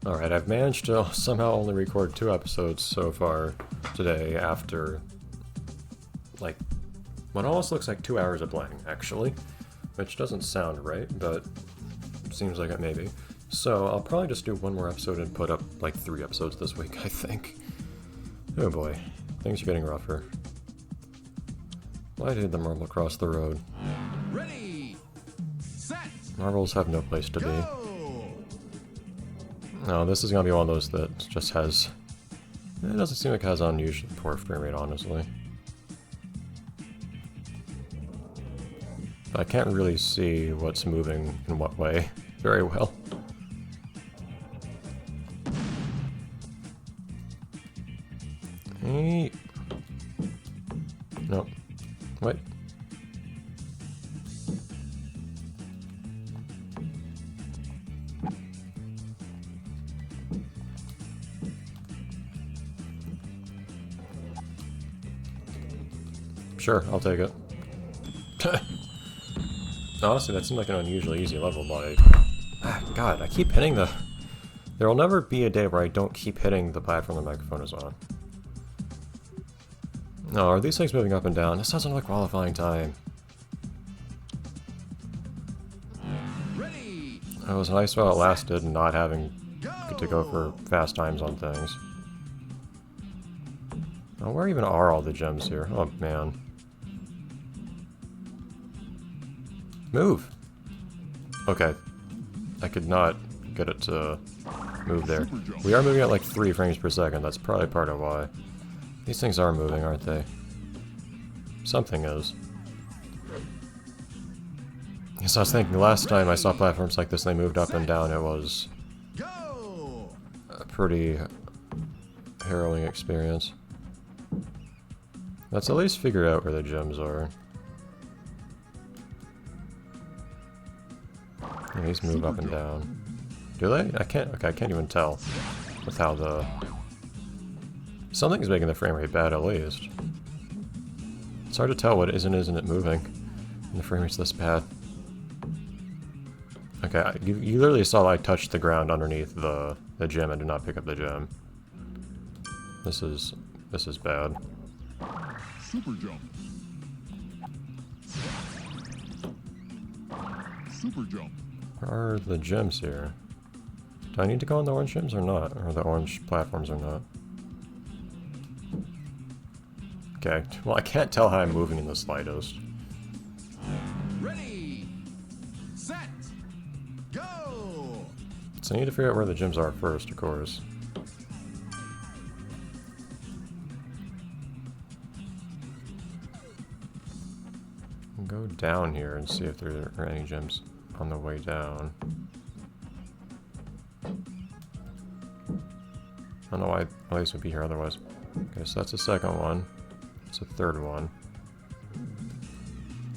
Alright, I've managed to somehow only record 2 episodes so far today after, like, what almost looks like 2 hours of playing, actually. Which doesn't sound right, but seems like it may be. So I'll probably just do one more episode and put up, like, 3 episodes this week, I think. Oh boy, things are getting rougher. Why did the marble cross the road? Ready, set, Marbles have no place to be. go! No, this is gonna be one of those that just has... It doesn't seem like it has unusually poor frame rate, honestly. I can't really see what's moving in what way very well. Hey. Nope. Wait. Sure, I'll take it. Honestly, that seemed like an unusually easy level, but God, I keep hitting the... There will never be a day where I don't keep hitting the platform the microphone is on. No, are these things moving up and down? This sounds like qualifying time. Ready, It was nice while it lasted and not having to go for fast times on things. Oh, where even are all the gems here? Oh, man. Move! Okay. I could not get it to move there. We are moving at like 3 frames per second. That's probably part of why. These things are moving, aren't they? Something is. Yes, I was thinking last time I saw platforms like this, they moved up and down. It was go! a pretty harrowing experience. Let's at least figure out where the gems are. Yeah, these move up and down. Do they? I can't. Okay, I can't even tell with how the... Something's making the frame rate bad, at least. It's hard to tell what isn't it moving. And the frame rate's this bad. Okay, you literally saw I touched the ground underneath the gem and did not pick up the gem. This is bad. Super jump. Super jump. Where are the gems here? Do I need to go on the orange gems or not? Or the orange platforms or not? Okay, well I can't tell how I'm moving in the slightest. Ready, set, go! So I need to figure out where the gems are first, of course. I'll go down here and see if there are any gems on the way down. I don't know why these would be here otherwise. Okay, so that's the second one. It's the third one.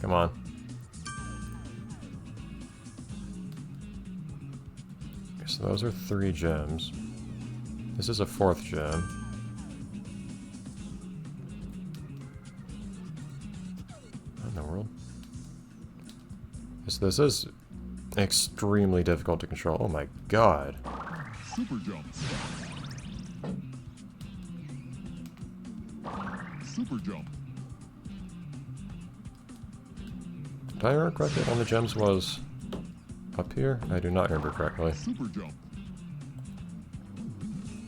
Come on. Okay, so those are 3 gems. This is a 4th gem. What in the world? So this is extremely difficult to control. Oh my god. Super jump. Super jump. Did I remember correctly? One of the gems was up here? I do not remember correctly. Super jump.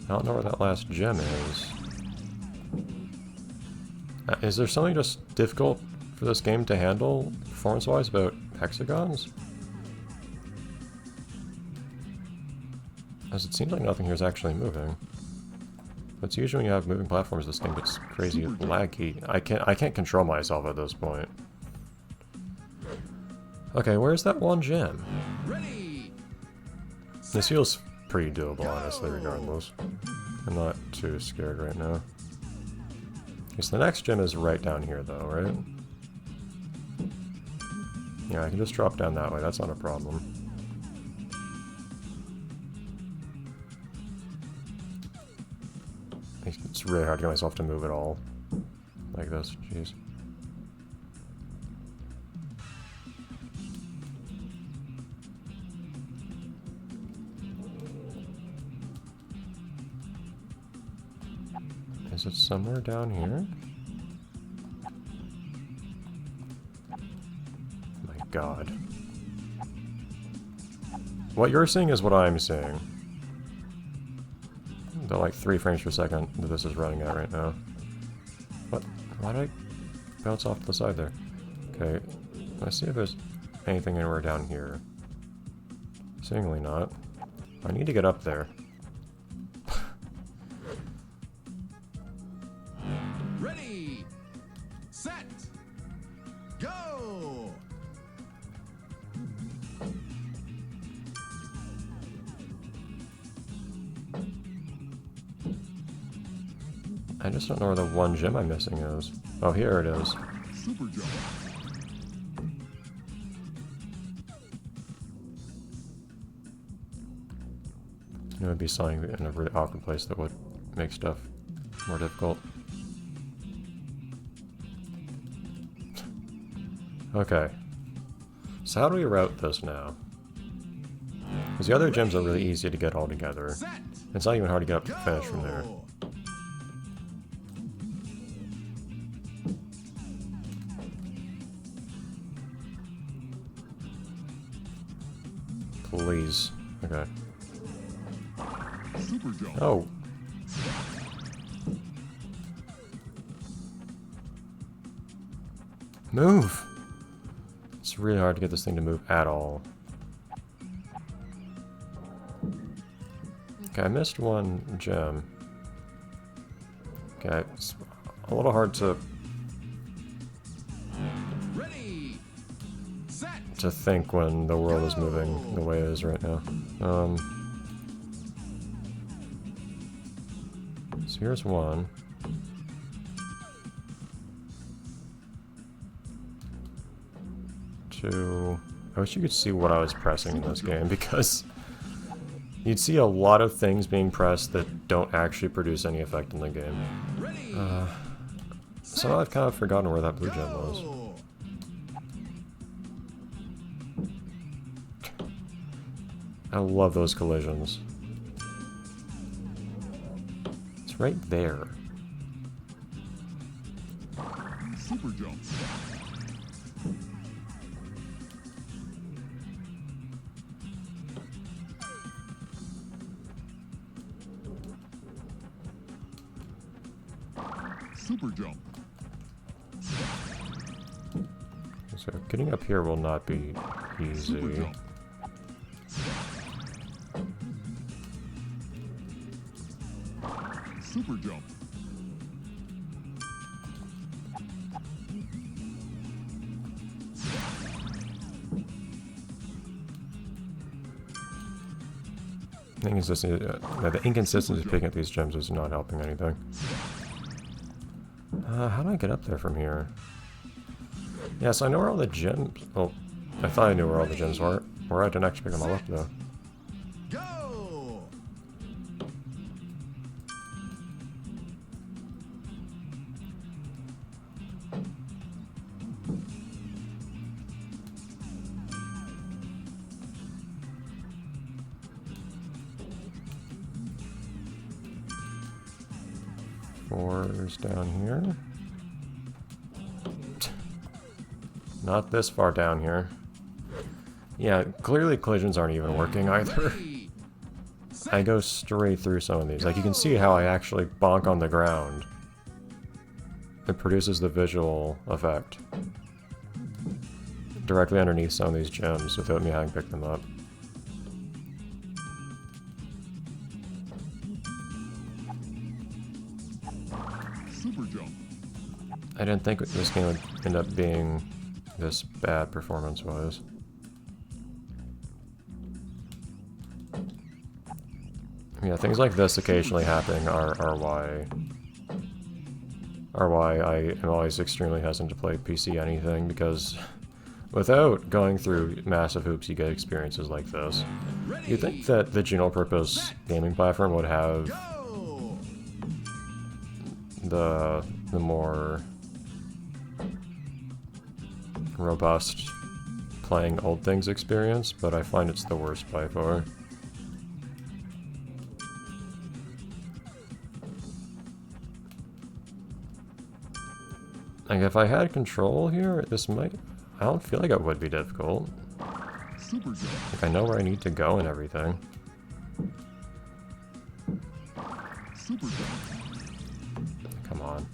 I don't know where that last gem is. Is there something just difficult for this game to handle, performance-wise, about hexagons? As it seems like nothing here is actually moving. But usually when you have moving platforms, this game gets crazy laggy. I can't control myself at this point. Okay, where's that one gem? Ready, This feels pretty doable, honestly, regardless. I'm not too scared right now. Okay, so the next gem is right down here, though, right? Yeah, I can just drop down that way. That's not a problem. It's really hard to get myself to move at all. Like this, jeez. Is it somewhere down here? My god. What you're seeing is what I'm seeing. The like 3 frames per second that this is running at right now. What? Why did I bounce off to the side there? Okay, let's see if there's anything anywhere down here. Seemingly not. I need to get up there. Ready, set, go! I just don't know where the one gem I'm missing is. Oh, here it is. Super jump. It would be something in a really awkward place that would make stuff more difficult. Okay. So how do we route this now? Because the other gems are really easy to get all together. Set, It's not even hard to get up to the finish from there. go! Please. Okay. Super jump. Oh. Move! It's really hard to get this thing to move at all. Okay, I missed one gem. Okay, it's a little hard Ready, set, to think when the world is moving the way it is right now. So here's one. Two. I wish you could see what I was pressing in this game, because you'd see a lot of things being pressed that don't actually produce any effect in the game. ready, So I've kind of forgotten where that blue gem was. go! I love those collisions. It's right there. Super jump. Super jump. So getting up here will not be Super easy. jump. Super jump. The inconsistency of picking up these gems is not helping anything. How do I get up there from here? Yes, I know where all the gems... Oh, I thought I knew where all the gems were. Where I didn't actually pick them all up, though. Go! Four's down here. Not this far down here. Yeah, clearly collisions aren't even working either. Ready, set, I go straight through some of these. Like, you can see how I actually bonk on the ground. It produces the visual effect directly underneath some of these gems without me having picked them up. super jump. I didn't think this game would end up being this bad performance-wise. Yeah, things like this occasionally happening are why I am always extremely hesitant to play PC anything, because without going through massive hoops you get experiences like this. You'd think that the general purpose gaming platform would have Go! the more robust playing old things experience, but I find it's the worst by far. Like, if I had control here, this might... I don't feel like it would be difficult. Super jump. Like, I know where I need to go and everything. Super jump. Come on.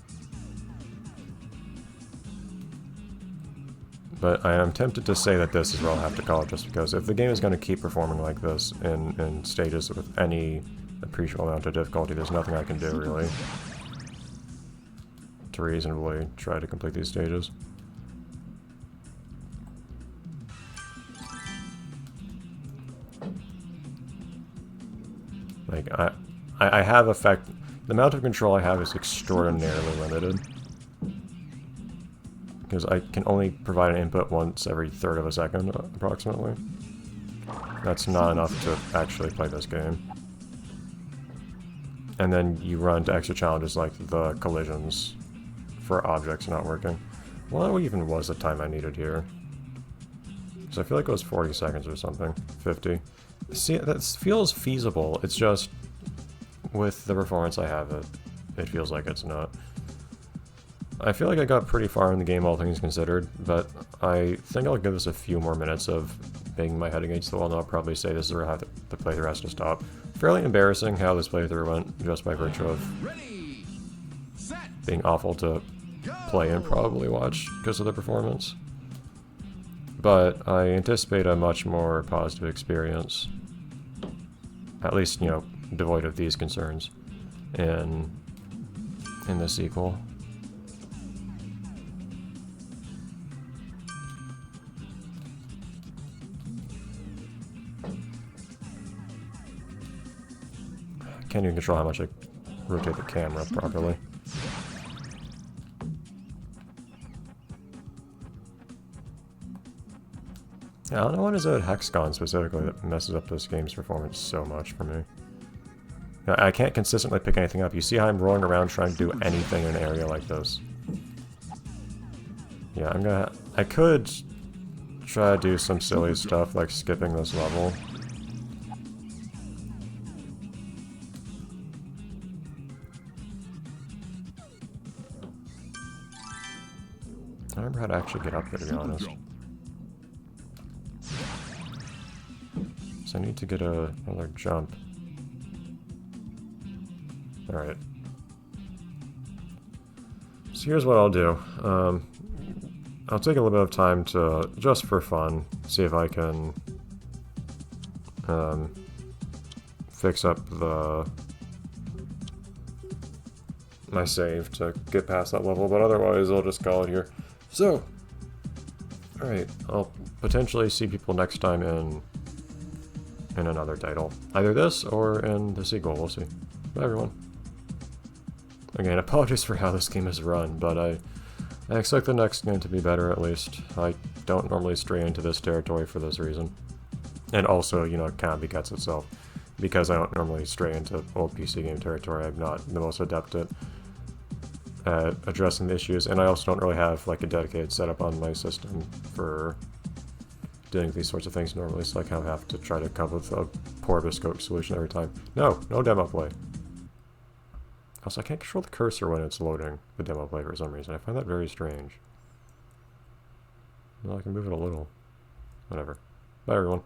But I am tempted to say that this is where I'll have to call it, just because if the game is going to keep performing like this in stages with any appreciable amount of difficulty, there's nothing I can do, really, to reasonably try to complete these stages. Like, I have effect... The amount of control I have is extraordinarily limited. Because I can only provide an input once every third of a second, approximately. That's not enough to actually play this game. And then you run into extra challenges like the collisions for objects not working. What even was the time I needed here? Because I feel like it was 40 seconds or something. 50. See, that feels feasible. It's just, with the performance I have, it feels like it's not. I feel like I got pretty far in the game, all things considered, but I think I'll give this a few more minutes of banging my head against the wall, and I'll probably say this is where the playthrough has to stop. Fairly embarrassing how this playthrough went, just by virtue of Ready, set, being awful to play and probably watch because of the performance. But I anticipate a much more positive experience, at least, you know, devoid of these concerns, in the sequel. Can't even control how much I rotate the camera properly. Yeah, I don't know what is it Hexagons specifically that messes up this game's performance so much for me. Now, I can't consistently pick anything up. You see how I'm rolling around trying to do anything in an area like this. Yeah, I could try to do some silly stuff like skipping this level. I don't remember how to actually get up there, to be honest. So I need to get another jump. Alright. So here's what I'll do. I'll take a little bit of time to, just for fun, see if I can fix up my save to get past that level, but otherwise I'll just call it here. So, alright, I'll potentially see people next time in another title. Either this or in the sequel, we'll see. Bye everyone. Again, apologies for how this game is run, but I expect the next game to be better at least. I don't normally stray into this territory for this reason. And also, you know, it kind of begets itself. Because I don't normally stray into old PC game territory, I'm not the most adept at addressing the issues, and I also don't really have like a dedicated setup on my system for doing these sorts of things normally, so I kind of have to try to come up with a poor bespoke solution every time. No demo play. Also, I can't control the cursor when it's loading the demo play for some reason. I find that very strange. Well, I can move it a little. Whatever. Bye, everyone.